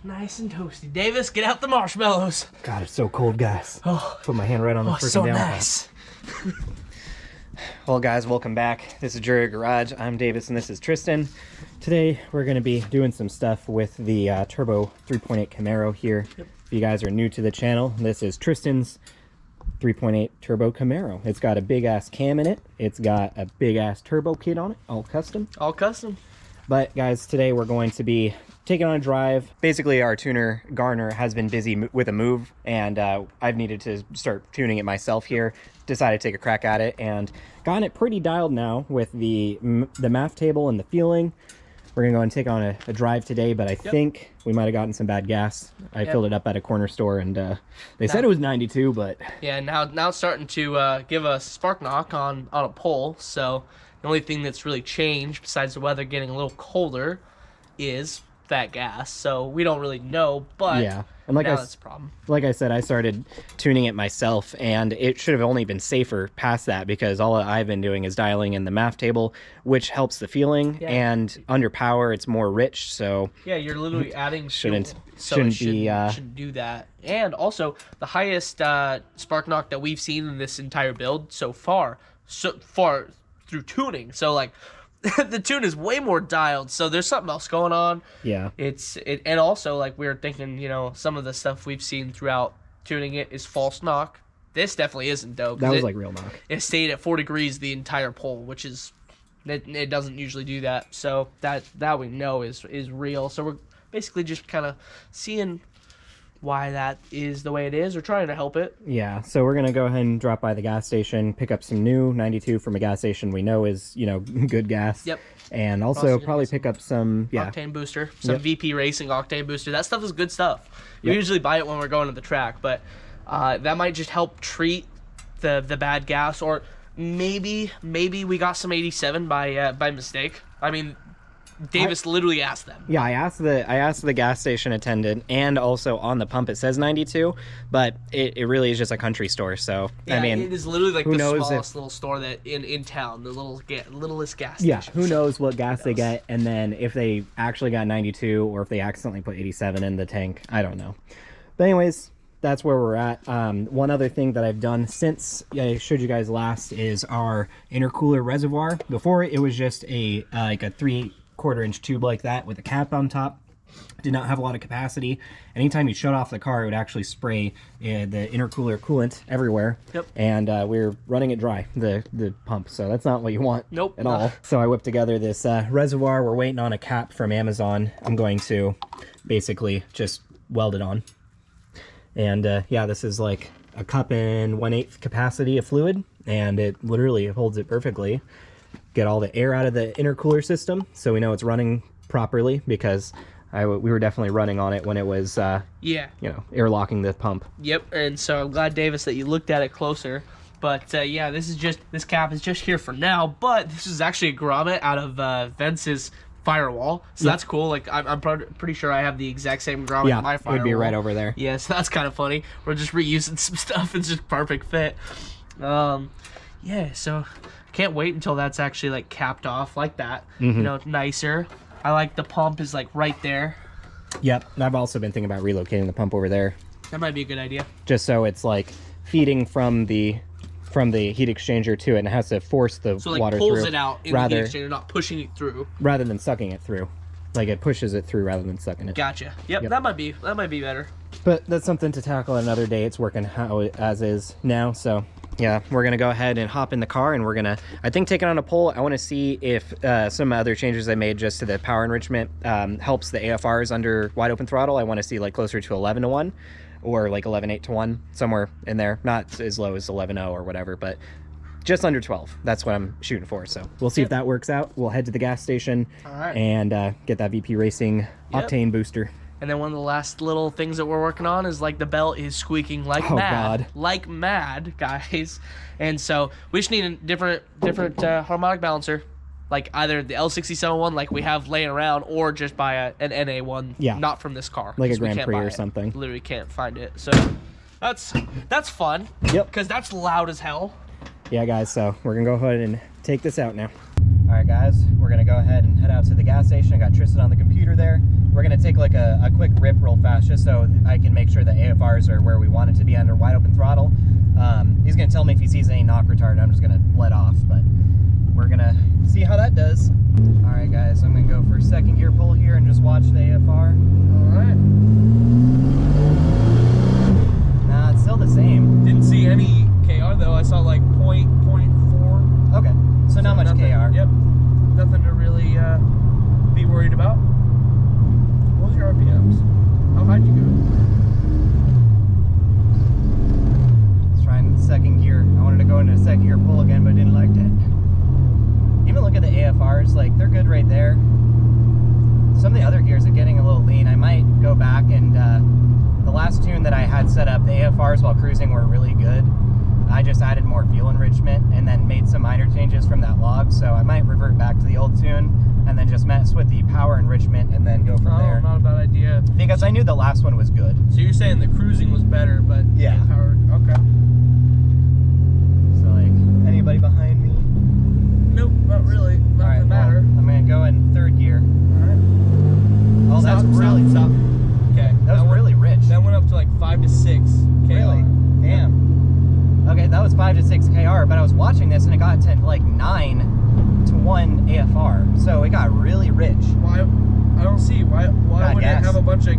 Nice and toasty. Davis, get out the marshmallows. God, it's so cold, guys. Oh, Put my hand right on the freaking so down nice. Well, guys, welcome back. This is Jury Garage. I'm Davis, and this is Tristan. Today, we're going to be doing some stuff with the Turbo 3.8 Camaro here. Yep. If you guys are new to the channel, this is Tristan's 3.8 Turbo Camaro. It's got a big-ass cam in it. It's got a big-ass turbo kit on it, all custom. All custom. But, guys, today we're going to be taking on a drive. Basically, our tuner, Garner, has been busy with a move, and I've needed to start tuning it myself here. Decided to take a crack at it, and gotten it pretty dialed now with the math table and the fueling. We're gonna go and take on a drive today, but I think we might have gotten some bad gas. I filled it up at a corner store, and they said it was 92, but yeah, now it's starting to give a spark knock on a pole. So the only thing that's really changed, besides the weather getting a little colder, is that gas. So we don't really know, but yeah, and like that's a problem. Like I said, I started tuning it myself, and it should have only been safer past that, because all I've been doing is dialing in the math table, which helps the feeling, and under power it's more rich. So yeah, you're literally adding shouldn't do that. And also the highest spark knock that we've seen in this entire build so far through tuning. So like the tune is way more dialed, so there's something else going on. Yeah, and also, like, we were thinking, you know, some of the stuff we've seen throughout tuning it is false knock. This definitely isn't, though. That was like real knock. It stayed at 4 degrees the entire pole, which is it doesn't usually do that. So that we know is real. So we're basically just kind of seeing why that is the way it is, or trying to help it. Yeah, so we're gonna go ahead and drop by the gas station, pick up some new 92 from a gas station we know is, you know, good gas. Yep. And also probably pick up some octane booster, some VP Racing octane booster. That stuff is good stuff. We usually buy it when we're going to the track, but that might just help treat the bad gas, or maybe we got some 87 by mistake. I mean, Davis literally asked them. Yeah, I asked the gas station attendant, and also on the pump it says 92, but it really is just a country store. So yeah, I mean, it is literally like the smallest little store that in town, the littlest gas station. Yeah, who knows what gas they get, and then if they actually got 92 or if they accidentally put 87 in the tank, I don't know. But anyways, that's where we're at. One other thing that I've done since I showed you guys last is our intercooler reservoir. Before, it was just a like a 3/4 inch tube like that with a cap on top. Did not have a lot of capacity. Anytime you shut off the car, it would actually spray the intercooler coolant everywhere. Yep. And we're running it dry, the pump, so that's not what you want at all. So I whipped together this reservoir. We're waiting on a cap from Amazon. I'm going to basically just weld it on. And yeah, this is like a cup and 1/8 capacity of fluid, and it literally holds it perfectly. Get all the air out of the intercooler system, so we know it's running properly, because we were definitely running on it when it was you know, airlocking the pump. Yep. And so I'm glad, Davis, that you looked at it closer. But yeah, this cap is just here for now, but this is actually a grommet out of Vince's firewall, so that's cool. Like, I'm pretty sure I have the exact same grommet in my firewall. It would be right over there. Yeah, so that's kind of funny. We're just reusing some stuff. It's just perfect fit. Yeah, so can't wait until that's actually like capped off like that. You know, nicer. I like the pump is like right there. Yep. I've also been thinking about relocating the pump over there. That might be a good idea. Just so it's like feeding from the heat exchanger to it, and it has to force the water through. Pulls it out in the heat exchanger, not pushing it through. Rather than sucking it through. Like, it pushes it through rather than sucking it. Gotcha. Yep. That might be better. But that's something to tackle another day. It's working as is now, so yeah, we're gonna go ahead and hop in the car, and we're gonna, I think, take it on a poll. I want to see if some other changes I made just to the power enrichment helps the AFRs under wide open throttle. I want to see like closer to 11-to-1, or like 11-8-to-1, somewhere in there. Not as low as 11-0 or whatever, but just under 12. That's what I'm shooting for. So we'll see if that works out. We'll head to the gas station and get that VP Racing octane booster. And then one of the last little things that we're working on is like the belt is squeaking like mad. Like mad, guys. And so we just need a different harmonic balancer. Like either the L67 one like we have laying around, or just buy an NA one, not from this car. Like a Grand Prix or something. Literally can't find it. So that's fun. Yep. Because that's loud as hell. Yeah, guys, so we're going to go ahead and take this out now. All right, guys, we're going to go ahead and head out to the gas station. I got Tristan on the computer there. we're gonna take like a quick rip real fast just so I can make sure the AFRs are where we want it to be under wide open throttle. He's gonna tell me if he sees any knock retard. I'm just gonna let off, but we're gonna see how that does. All right, guys, I'm gonna go for second gear pull here and just watch the AFR. All right. Nah, it's still the same. Didn't see any KR though. I saw like 0.4. Okay, so not much nothing, KR. Yep. Nothing to really be worried about. What was your RPMs? How high did you go? Let's try in second gear. I wanted to go into second gear pull again, but didn't like that. Even look at the AFRs, like they're good right there. Some of the other gears are getting a little lean. I might go back and the last tune that I had set up, the AFRs while cruising were really good. I just added more fuel enrichment and then made some minor changes from that log, so I might revert back to the old tune and then just mess with the power enrichment and then go from there. Not a bad idea. Because I knew the last one was good. So you're saying the cruising was better, but yeah, powered. Okay. So like anybody behind me? Nope, not really. Not Alright, gonna matter. well, I'm gonna go in third gear. Alright. Oh, that's really stop. Okay. That was really rich. That went up to like 5 to 6 KR. Really? Damn. Okay, that was 5 to 6 KR, but I was watching this and it got to like 9 to 1 AFR, so it got really rich. Why? I don't see why would it have a bunch of? It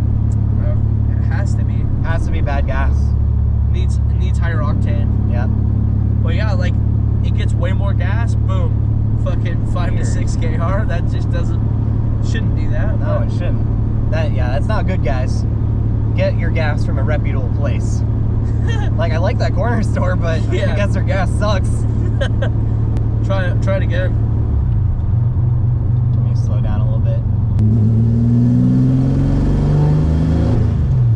has to be. Has to be bad gas. It needs higher octane. Yep. Well, yeah, like it gets way more gas. Boom, fucking 5 to 6 KR. That just shouldn't do that. No, it shouldn't. That's not good, guys. Get your gas from a reputable place. Like, I like that corner store, but yeah. I guess their gas sucks. Try it again. Let me slow down a little bit.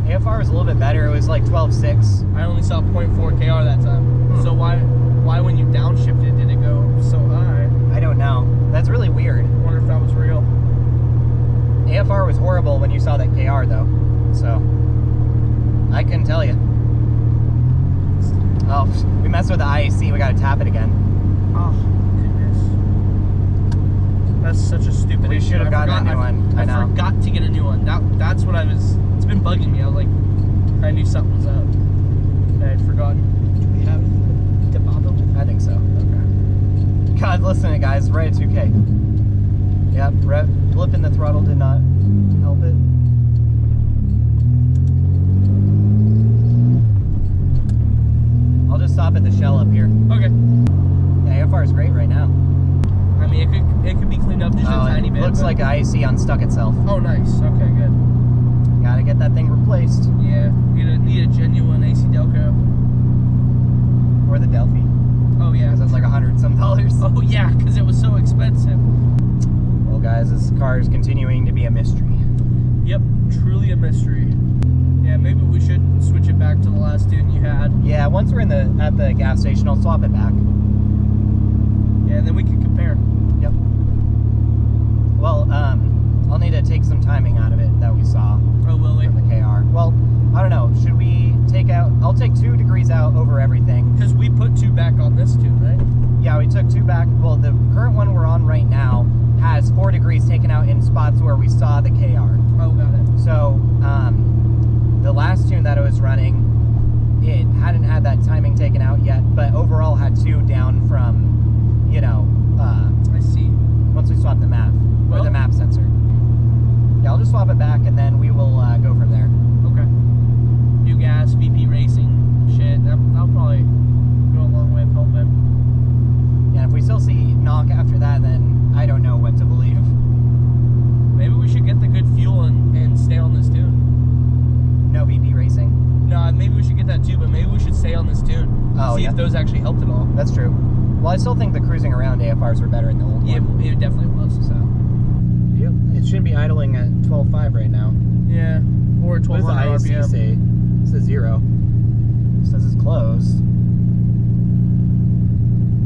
AFR was a little bit better. It was like 12.6. I only saw 0.4 KR that time. So why when you downshifted did it go so high? I don't know. That's really weird. I wonder if that was real. AFR was horrible when you saw that KR though, so I couldn't tell you. Oh, we messed with the IAC. We gotta tap it again. Oh goodness, that's such a stupid. We should have gotten a new one. I know. Forgot to get a new one. That's what I was. It's been bugging me. I was like, I knew something was up. I had forgotten. Do we have Debato? I think so. Okay. God, listen, guys. Right at 2K. Yep. Flipping the throttle did not help it. I'll just stop at the shell up here. Okay. Yeah, AFR is great right now. I mean, it could be cleaned up just a tiny bit. Looks like IAC unstuck itself. Oh, nice. Okay, good. Gotta get that thing replaced. Yeah, need a genuine AC Delco. Or the Delphi. Oh yeah. Because that's like $100-some. Oh yeah, because it was so expensive. Well, guys, this car is continuing to be a mystery. Yep, truly a mystery. Yeah, maybe we should switch it back to the last tune you had. Yeah, once we're at the gas station, I'll swap it back. Yeah, and then we can compare. Yep. Well, I'll need to take some timing out of it that we saw. Oh, will we? From the KR. Well, I don't know. Should we take out? I'll take 2 degrees out over everything. Because we put 2 back on this tune, right? Yeah, we took 2 back. Well, the current one we're on right now has 4 degrees taken out in spots where we saw the KR. Oh, got it. So, the last tune that I was running, it hadn't had that timing taken out yet, but overall had 2 down from, you know, I see. once we swap the map, or the map sensor. Yeah, I'll just swap it back and then we will go from there. Okay. New gas, VP racing, shit. That'll probably go a long way of helping. Yeah, if we still see knock after that, then I don't know what to believe. Maybe we should get the good fuel and stay on this tune. No VP racing? No, maybe we should get that too, but maybe we should stay on this tune. Oh, see yeah. if those actually helped at all. That's true. Well, I still think the cruising around AFRs were better in the old one. Yeah, it definitely was. So, yep. It shouldn't be idling at 12.5 right now. Yeah, or 1200 What does the IAC RPM. say? It says 0. It says it's closed.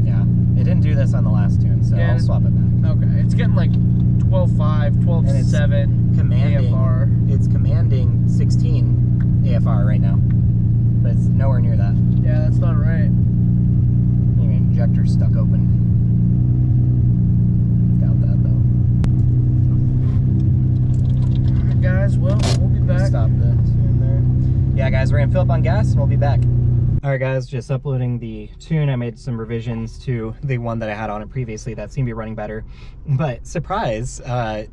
Yeah, it didn't do this on the last tune, so Yeah, I'll swap it back. Okay, it's getting like 12.5, 12.7 Commanding. AFR. It's commanding 16 AFR right now, but it's nowhere near that. Yeah, that's not right. Your injector's stuck open. Doubt that though. guys, we're gonna fill up on gas and we'll be back. All right guys, just uploading the tune. I made some revisions to the one that I had on it previously that seemed to be running better. But surprise,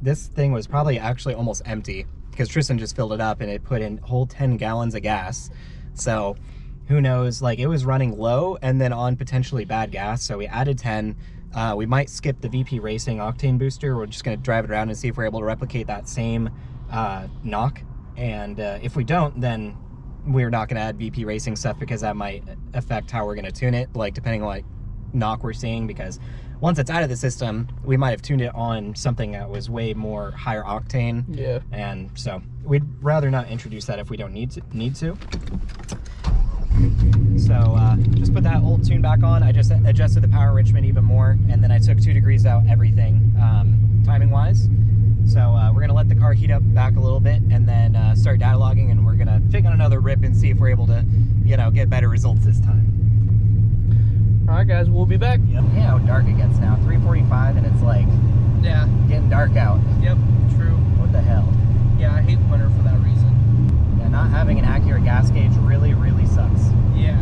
this thing was probably actually almost empty because Tristan just filled it up and it put in whole 10 gallons of gas. So who knows, like it was running low and then on potentially bad gas. So we added 10. We might skip the VP Racing octane booster. We're just gonna drive it around and see if we're able to replicate that same knock. And if we don't, then we're not going to add VP Racing stuff because that might affect how we're going to tune it, like depending on like knock we're seeing, because once it's out of the system, we might have tuned it on something that was way more higher octane. Yeah. And so we'd rather not introduce that if we don't need to. So just put that old tune back on. I just adjusted the power enrichment even more, and then I took 2 degrees out everything timing wise. So we're gonna let the car heat up back a little bit and then start data logging, and we're gonna take on another rip and see if we're able to, you know, get better results this time. All right, guys, we'll be back. Yep. Yeah, how dark it gets now. 3:45, and it's like getting dark out. Yep, true. What the hell? Yeah, I hate winter for that reason. Yeah, not having an accurate gas gauge really sucks. Yeah,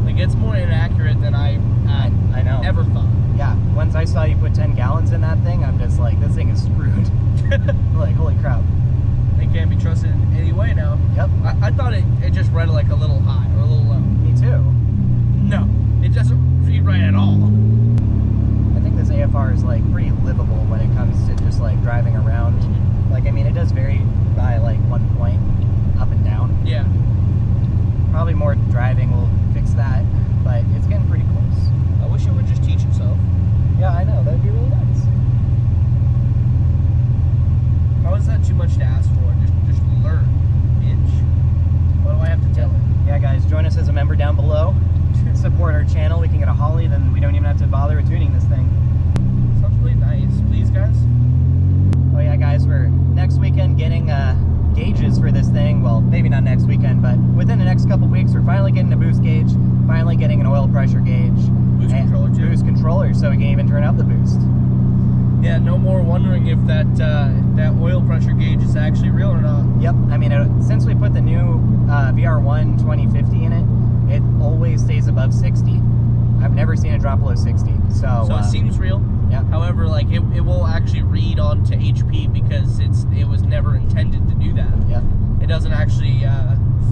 like it's more inaccurate than I know. ever thought. Yeah, once I saw you put 10 gallons in that thing, I'm just like, this thing is screwed. Like, holy crap. It can't be trusted in any way now. Yep. I thought it just read like a little high or a little low. Me too. No, it doesn't read right at all. I think this AFR is like pretty livable when it comes to just like driving around. Like, I mean, it does vary by like 1 point up and down. Yeah. Probably more driving will fix that, but it's getting pretty close. I wish it would just teach itself. Yeah, I know. That'd be really nice. How is that too much to ask for? Just learn, bitch. What do I have to tell it? Yeah, guys, join us as a member down below. Support our channel. We can get a Holly, then we don't even have to bother with tuning this thing. Sounds really nice. Please, guys. Oh yeah, guys, we're next weekend getting gauges for this thing. Well, maybe not next weekend, but within the next couple weeks, we're finally getting a boost gauge, finally getting an oil pressure gauge. Boost controller too. Boost controller, so we can even turn up the boost. Yeah, no more wondering if that oil pressure gauge is actually real or not. Yep, I mean, since we put the new VR1 2050 in it, it always stays above 60. I've never seen it drop below 60. So it seems real. Yeah. However, like it will actually read onto HP because it was never intended to do that. Yeah. It doesn't actually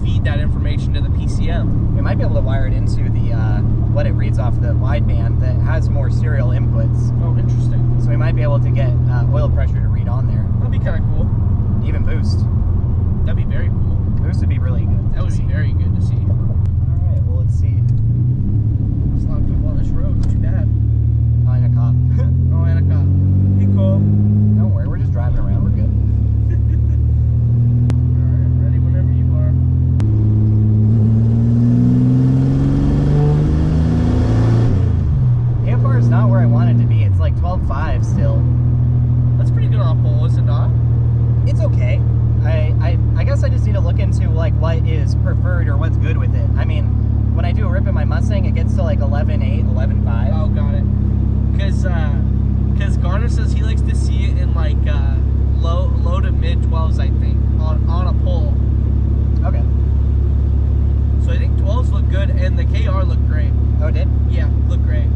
feed that information to the PCM. We might be able to wire it into the what it reads off the wideband that has more serial inputs. Oh, interesting. So we might be able to get oil pressure to read on there. That'd be kind of cool. Even boost. That'd be very cool. Boost would be really good. That would be very good to see. All right, well, let's see. There's a lot of people on this road. Too bad. Oh, and a cop. Oh, and a cop. Hey, cop. Don't worry, we're just driving around. We're good. All right, ready whenever you are. AFR is not where I want it to be. It's like 12.5 still. That's pretty good on a pole, is it not? It's okay. I guess I just need to look into like what is preferred or what's good with it. I mean, when I do a rip in my Mustang, it gets to like 11.8, 11.5. Oh, got it. Because Garner says he likes to see it in like low to mid 12s, I think, on a pole. Okay. So I think 12s look good, and the KR looked great. Oh, it did? Yeah, looked great.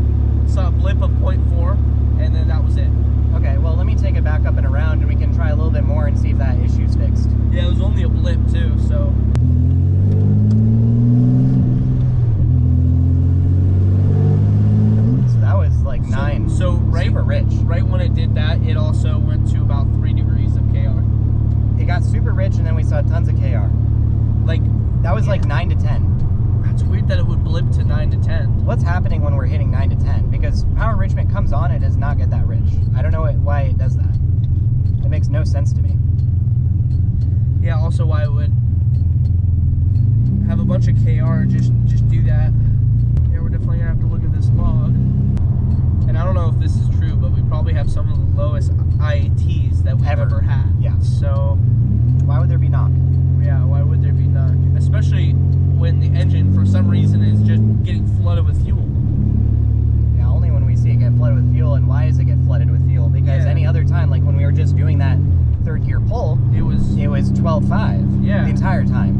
Saw a blip of 0.4, and then that was it. Okay, well, let me take it back up and around, and we can try a little bit more and see if that issue's fixed. Yeah, it was only a blip too, so. So that was like 9. So right, super rich. Right when it did that, it also went to about 3 degrees of KR. It got super rich, and then we saw tons of KR. Like that was like 9 to 10. That's weird that it would blip to 9 to 10. What's happening when we're hitting 9 to 10? Because power enrichment comes on and does not get that rich. I don't know why it does that. It makes no sense to me. Yeah, also why it would have a bunch of KR just do that. Yeah, we're definitely gonna have to look at this log. And I don't know if this is true, but we probably have some of the lowest IATs that we've ever had. Yeah. So why would there be knock? Yeah, why would there be knock? Especially when the engine, for some reason, is just getting flooded with fuel. Yeah, only when we see it get flooded with fuel. And why does it get flooded with fuel? Because any other time, like when we were just doing that third gear pull, it was 12.5 the entire time.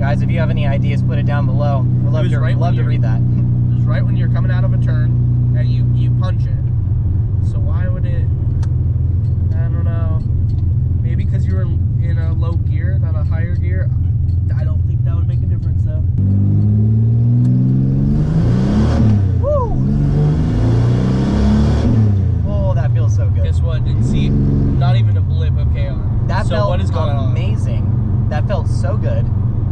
Guys, if you have any ideas, put it down below. We'd love to read that. It was right when you're coming out of a turn and you punch it. So why would it? I don't know. Maybe because you were in a low gear, not a higher gear. I don't think that would make a difference though. Woo! Oh, that feels so good. Guess what? Didn't see not even a blip of KR. That felt what is going amazing. On? That felt so good.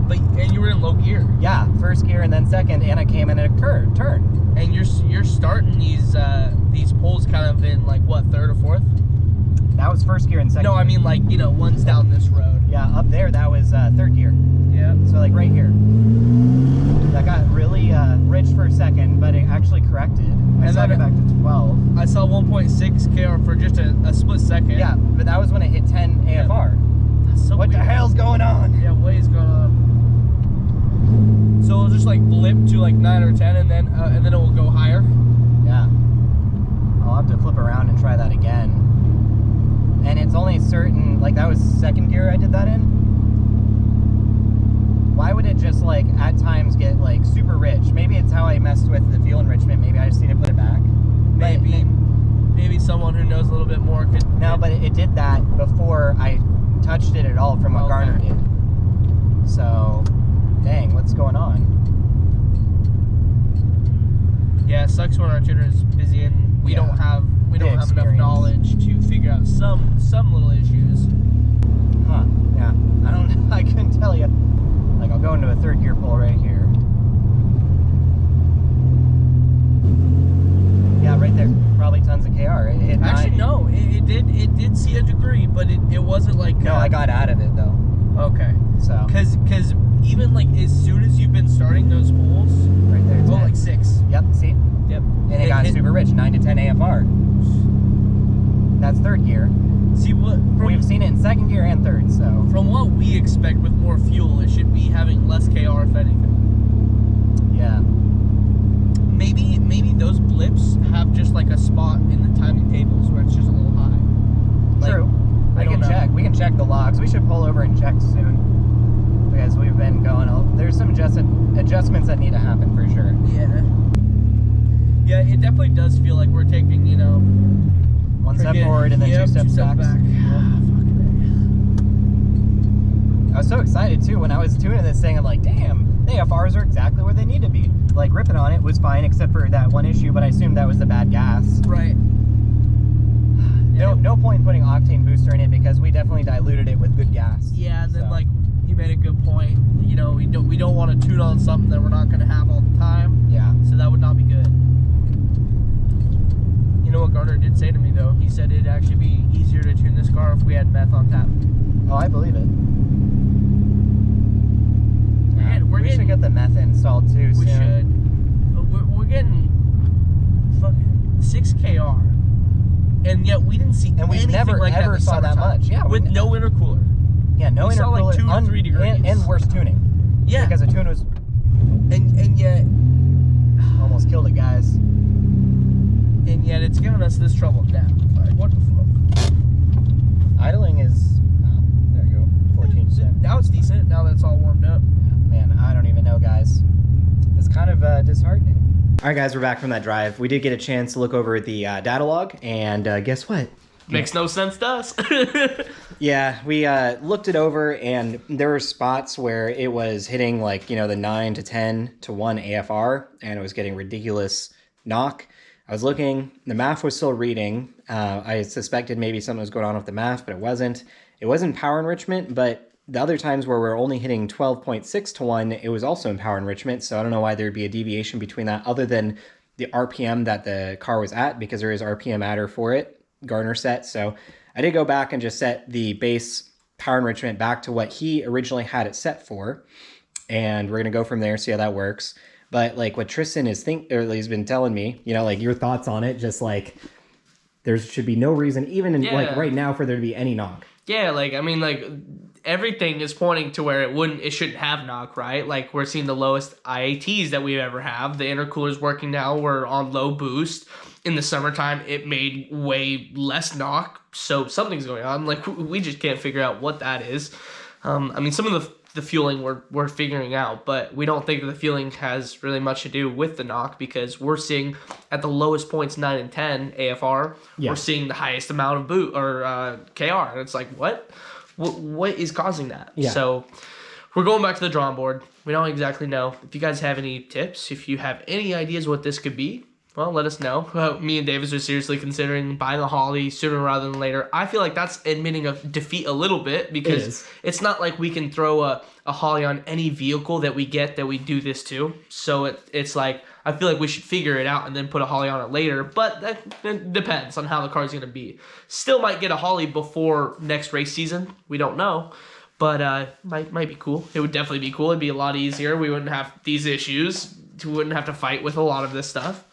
But and you were in low gear. Yeah, first gear and then second, and I came in at a turn. And you're starting these pulls kind of in like what, third or fourth? That was first gear and second. No, I mean like, you know, one's down this road. Yeah, up there that was third gear. Yeah. So like right here. That got really rich for a second, but it actually corrected. I saw it back to 12. I saw 1.6 KR for just a split second. Yeah, but that was when it hit 10 AFR. That's so what weird. The hell's going on? Yeah, what is going on? So it'll just like blip to like 9 or 10 and then it will go higher? Yeah. I'll have to flip around and try that again. And it's only certain, like that was second gear I did that in. Why would it just like at times get like super rich? Maybe it's how I messed with the fuel enrichment. Maybe I just need to put it back. Maybe someone who knows a little bit more could. No, but it did that before I touched it at all from what Garner did. So, dang, what's going on? Yeah, it sucks when our tuner is busy and we don't have enough knowledge to figure out some little issues. Huh? Yeah, I couldn't tell you. Like I'll go into a third gear pull right here. Yeah, right there. Probably tons of KR. It hit 9. Actually, no. It did see a degree, but it wasn't like. No, I got out of it though. Okay. So. Because even like as soon as you've been starting those pulls. Right there. Oh, like 6. Yep. See. Yep. And it got super rich, 9 to 10 AFR. That's third gear. See what we've seen it in second gear and third. So from what we expect with more fuel, it should be having less KR if anything. Yeah. Maybe those blips have just like a spot in the timing tables where it's just a little high. Like, true. We can check the logs. We should pull over and check soon because we've been going. There's some adjustments that need to happen for sure. Yeah. Yeah, it definitely does feel like we're taking, you know, one step forward and then 2 steps back. I was so excited too when I was tuning this thing. I'm like, damn, the AFRs are exactly where they need to be. Like ripping on it was fine except for that one issue, but I assumed that was the bad gas. Right. No point in putting octane booster in it because we definitely diluted it with good gas. Yeah, and then like you made a good point. You know, we don't want to tune on something that we're not going to have all the time. Yeah. So that would not be good. You know what Garner did say to me though? He said it'd actually be easier to tune this car if we had meth on tap. Oh, I believe it. We should get the meth installed too. We should. We're getting fucking 6 KR, and yet we didn't see. And we never like ever saw that much. Yeah, with no intercooler. Yeah, no intercooler. Saw like 2 or 3 degrees. And worse tuning. Yeah, because the tune was. And yet. Almost killed it, guys. And yet it's giving us this trouble now. Like, what the fuck? Idling is. Oh, there you go. 14%. Now it's decent. Now that it's all warmed up. Man, I don't even know, guys. It's kind of disheartening. All right, guys, we're back from that drive. We did get a chance to look over the data log, and guess what? Makes no sense to us. Yeah, we looked it over, and there were spots where it was hitting like, you know, the 9 to 10 to 1 AFR, and it was getting ridiculous knock. I was looking, the math was still reading. I suspected maybe something was going on with the math, but it wasn't. It wasn't power enrichment, but the other times where we're only hitting 12.6 to 1, it was also in power enrichment, so I don't know why there'd be a deviation between that other than the RPM that the car was at, because there is RPM adder for it, Garner set. So I did go back and just set the base power enrichment back to what he originally had it set for, and we're going to go from there, see how that works. But like what Tristan he's been telling me, you know, like your thoughts on it, just like there should be no reason, even in, like right now, for there to be any knock. Yeah, like, I mean, like, everything is pointing to where it shouldn't have knock, right? Like, we're seeing the lowest IATs that we've ever have. The intercooler's working now. We're on low boost. In the summertime, it made way less knock. So something's going on. Like, we just can't figure out what that is. I mean, some of the the fueling we're figuring out, but we don't think the fueling has really much to do with the knock, because we're seeing at the lowest points 9 and 10 AFR, we're seeing the highest amount of boot or KR, and it's like what is causing that? So we're going back to the drawing board. We don't exactly know. If you guys have any tips, if you have any ideas what this could be, well, let us know. Me and Davis are seriously considering buying a Holly sooner rather than later. I feel like that's admitting a defeat a little bit, because it's not like we can throw a Holly on any vehicle that we get that we do this to. So it's like, I feel like we should figure it out and then put a Holly on it later. But that depends on how the car's going to be. Still might get a Holly before next race season. We don't know. But might be cool. It would definitely be cool. It'd be a lot easier. We wouldn't have these issues. We wouldn't have to fight with a lot of this stuff.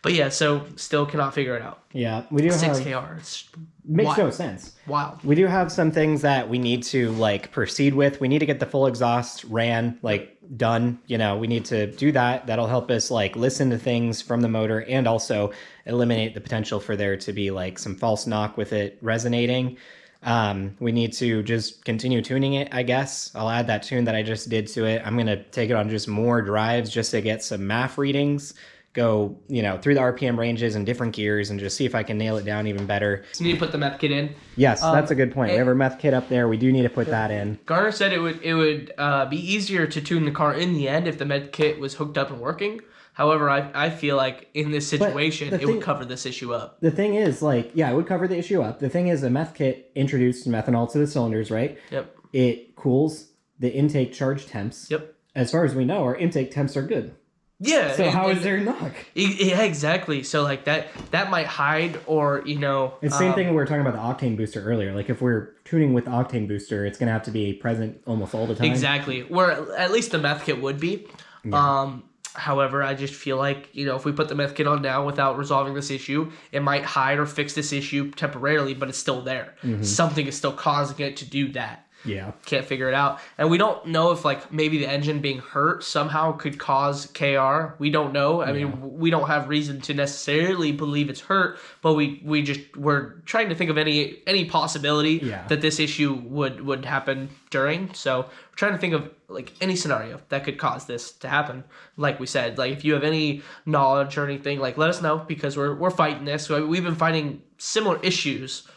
But yeah, so still cannot figure it out. Yeah, we do 6KR. It's makes wild. No sense. Wild. We do have some things that we need to like proceed with. We need to get the full exhaust ran, like done. You know, we need to do that. That'll help us like listen to things from the motor and also eliminate the potential for there to be like some false knock with it resonating. We need to just continue tuning it, I guess. I'll add that tune that I just did to it. I'm going to take it on just more drives just to get some MAF readings, go, you know, through the RPM ranges and different gears and just see if I can nail it down even better. So you need to put the meth kit in. Yes, that's a good point. We have our meth kit up there. We do need to put that in. Garner said it would be easier to tune the car in the end if the med kit was hooked up and working. However, I feel like in this situation, it would cover this issue up. The thing is, like, yeah, it would cover the issue up. The thing is, a meth kit introduced methanol to the cylinders, right? Yep. It cools the intake charge temps. Yep. As far as we know, our intake temps are good. Yeah. So how is there knock? Yeah, exactly. So like that might hide, or you know. It's the same thing we were talking about the octane booster earlier. Like if we're tuning with the octane booster, it's gonna have to be present almost all the time. Exactly. Where at least the meth kit would be. Yeah. However, I just feel like, you know, if we put the meth kit on now without resolving this issue, it might hide or fix this issue temporarily, but it's still there. Mm-hmm. Something is still causing it to do that. Yeah. Can't figure it out. And we don't know if, like, maybe the engine being hurt somehow could cause KR. We don't know. I mean, we don't have reason to necessarily believe it's hurt, but we're trying to think of any possibility that this issue would happen during. So we're trying to think of, like, any scenario that could cause this to happen. Like we said, like, if you have any knowledge or anything, like, let us know, because we're fighting this. We've been fighting similar issues,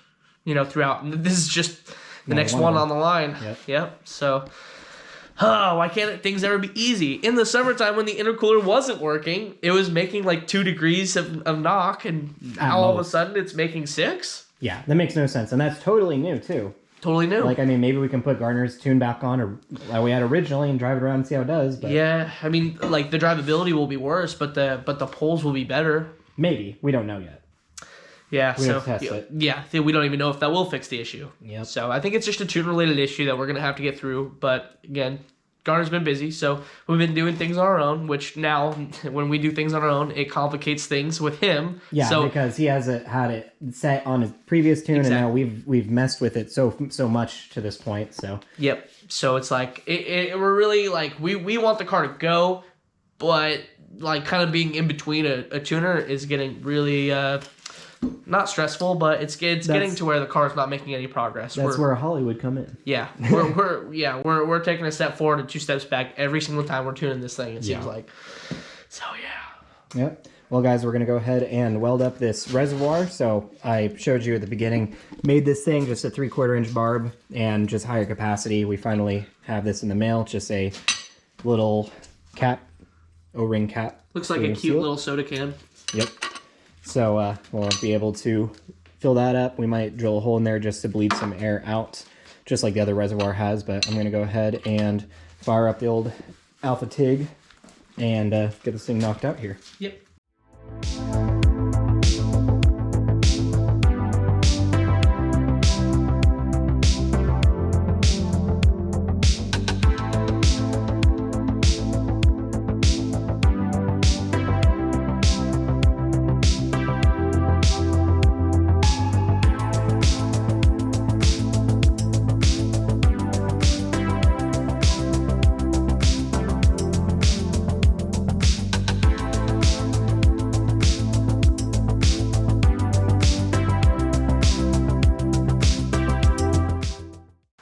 you know, throughout. And this is just the next one on the line. Yep. So, why can't things ever be easy? In the summertime, when the intercooler wasn't working, it was making like 2 degrees of knock, and now all of a sudden it's making 6? Yeah, that makes no sense. And that's totally new, too. Totally new. Like, I mean, maybe we can put Gardner's tune back on, or like we had originally, and drive it around and see how it does. But yeah, I mean, like, the drivability will be worse, but the pulls will be better. Maybe. We don't know yet. Yeah, we have to test it. Yeah, we don't even know if that will fix the issue. Yep. So I think it's just a tune-related issue that we're going to have to get through. But again, Garner's been busy, so we've been doing things on our own, which now, when we do things on our own, it complicates things with him. Yeah, because he hasn't had it set on his previous tune, and now we've messed with it so much to this point. So yep. So it's like, we're really, like, we want the car to go, but, like, kind of being in between a tuner is getting really... not stressful, but it's getting to where the car's not making any progress. That's where Holly would come in. Yeah, we're taking a step forward and 2 steps back every single time we're tuning this thing. It seems like. So yeah. Yep. Well, guys, we're gonna go ahead and weld up this reservoir. So I showed you at the beginning, made this thing just a 3/4 inch barb and just higher capacity. We finally have this in the mail. Just a little cap, O-ring cap. Looks like a cute little soda can. Yep. So we'll be able to fill that up. We might drill a hole in there just to bleed some air out, just like the other reservoir has. But I'm going to go ahead and fire up the old Alpha TIG and get this thing knocked out here. Yep.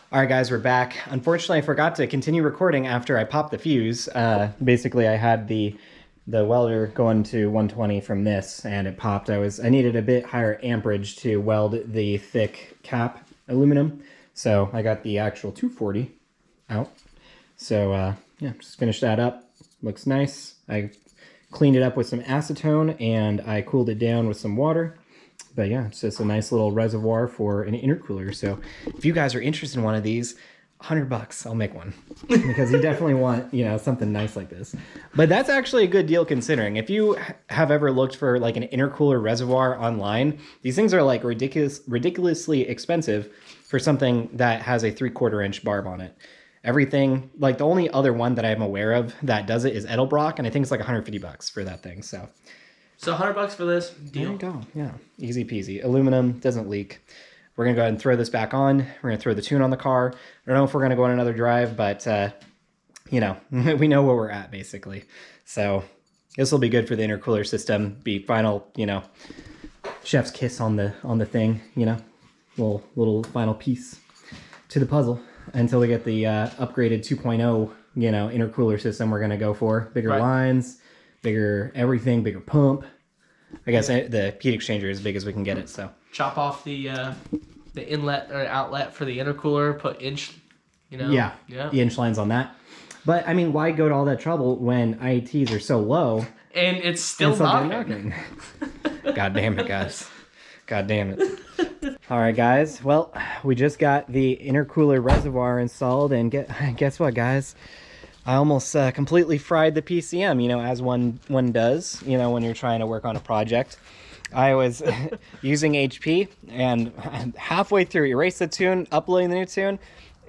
All right, guys, we're back. Unfortunately, I forgot to continue recording after I popped the fuse. Basically, I had the welder going to 120 from this, and it popped. I needed a bit higher amperage to weld the thick cap aluminum, so I got the actual 240 out. So yeah, just finished that up. Looks nice. I cleaned it up with some acetone, and I cooled it down with some water. But yeah, it's just a nice little reservoir for an intercooler. So if you guys are interested in one of these, $100, I'll make one. Because you definitely want, you know, something nice like this. But that's actually a good deal considering. If you have ever looked for like an intercooler reservoir online, these things are like ridiculously expensive for something that has a 3/4 inch barb on it. Everything, like the only other one that I'm aware of that does it is Edelbrock, and I think it's like $150 for that thing. So $100 for this deal. There you go. Yeah, easy peasy. Aluminum, doesn't leak. We're gonna go ahead and throw this back on. We're gonna throw the tune on the car. I don't know if we're gonna go on another drive, but you know, we know where we're at basically. So this will be good for the intercooler system. Be final, you know, chef's kiss on the thing. You know, little final piece to the puzzle until we get the upgraded 2.0, you know, intercooler system. We're gonna go for bigger lines. Bigger everything, bigger pump. I guess the heat exchanger is as big as we can get it. So chop off the inlet or outlet for the intercooler. Put inch, you know. Yeah. The inch lines on that. But I mean, why go to all that trouble when IETs are so low? And it's still knocking. God damn it, guys. God damn it. All right, guys. Well, we just got the intercooler reservoir installed, and guess what, guys? I almost completely fried the PCM, you know, as one does, you know, when you're trying to work on a project. I was using HP, and halfway through, erase the tune, uploading the new tune,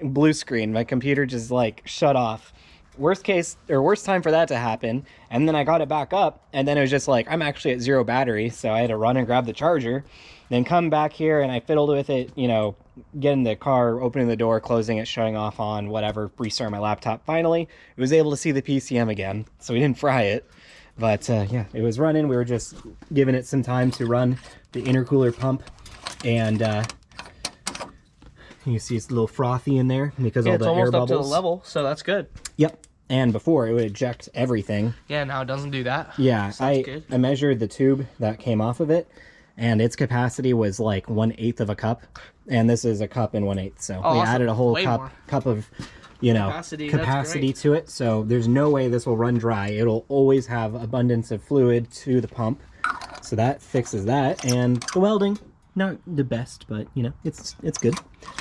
blue screen. My computer just like shut off. Worst time for that to happen. And then I got it back up, and then it was just like, I'm actually at 0 battery, so I had to run and grab the charger, then come back here, and I fiddled with it, you know, getting the car, opening the door, closing it, shutting off on, whatever, restart my laptop. Finally, I was able to see the PCM again, so we didn't fry it. But yeah, it was running. We were just giving it some time to run the intercooler pump, and you see it's a little frothy in there because all the air bubbles. It's almost up to the level, so that's good. Yep. And before, it would eject everything. Yeah, now it doesn't do that. Yeah, so I measured the tube that came off of it, and its capacity was like 1/8 of a cup, and this is a cup and 1/8. So we added a whole cup of, you know, capacity to it. So there's no way this will run dry. It'll always have abundance of fluid to the pump. So that fixes that. And the welding, not the best, but you know, it's good.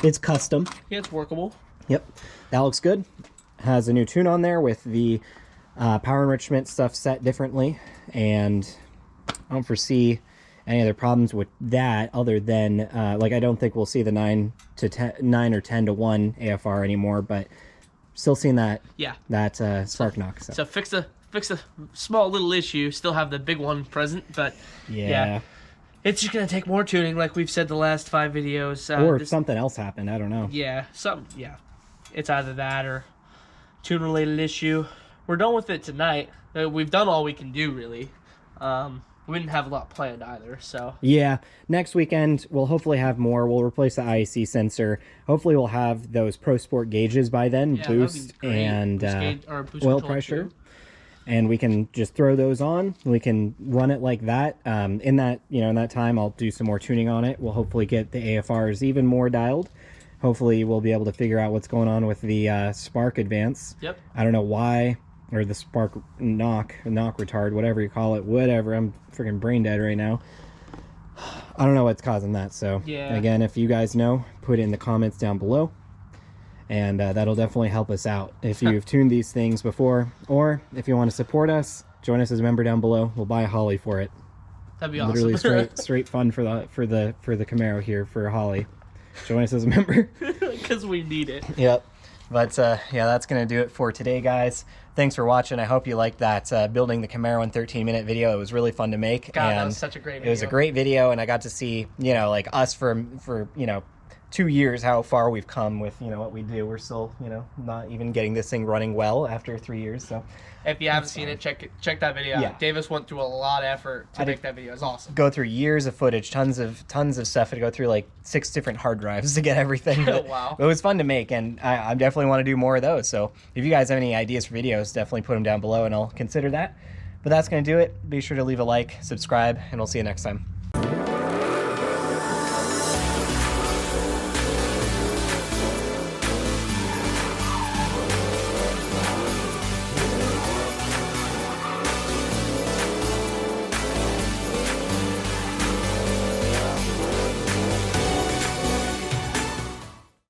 It's custom. Yeah, it's workable. Yep, that looks good. Has a new tune on there with the power enrichment stuff set differently, and I don't foresee any other problems with that other than like I don't think we'll see the 9 or 10 to 1 AFR anymore, but still seeing that spark knock. So fix a small little issue, still have the big one present, but yeah. It's just gonna take more tuning, like we've said the last 5 videos. Or if something else happened, I don't know. Yeah, it's either that or tune related issue. We're done with it tonight. We've done all we can do, really. We didn't have a lot planned either, so yeah, next weekend we'll hopefully have more. We'll replace the IEC sensor. Hopefully we'll have those Pro Sport gauges by then, boost and boost oil pressure too. And we can just throw those on. We can run it like that. In that time I'll do some more tuning on it. We'll hopefully get the AFRs even more dialed. Hopefully we'll be able to figure out what's going on with the spark advance. Yep. I don't know why, or the spark knock retard, whatever you call it, whatever. I'm freaking brain dead right now. I don't know what's causing that. So again, if you guys know, put it in the comments down below, and that'll definitely help us out. If you've tuned these things before, or if you want to support us, join us as a member down below. We'll buy a Holly for it. That'd be awesome. Literally straight fun for the Camaro here for Holly. Join us as a member because we need it. Yep. But yeah, that's gonna do it for today, guys. Thanks for watching. I hope you liked that building the Camaro in 13-minute video. It was really fun to make. God, that was such a great video. It was a great video, and I got to see, you know, like us for you know, 2 years how far we've come with, you know, what we do. We're still, you know, not even getting this thing running well after 3 years. So if you haven't seen it, check that video out. Davis went through a lot of effort to make that video. It's awesome. Go through years of footage, tons of stuff. I go through like 6 different hard drives to get everything. Wow. It was fun to make, and I definitely want to do more of those. So if you guys have any ideas for videos, definitely put them down below and I'll consider that. But that's going to do it. Be sure to leave a like, subscribe, and we'll see you next time.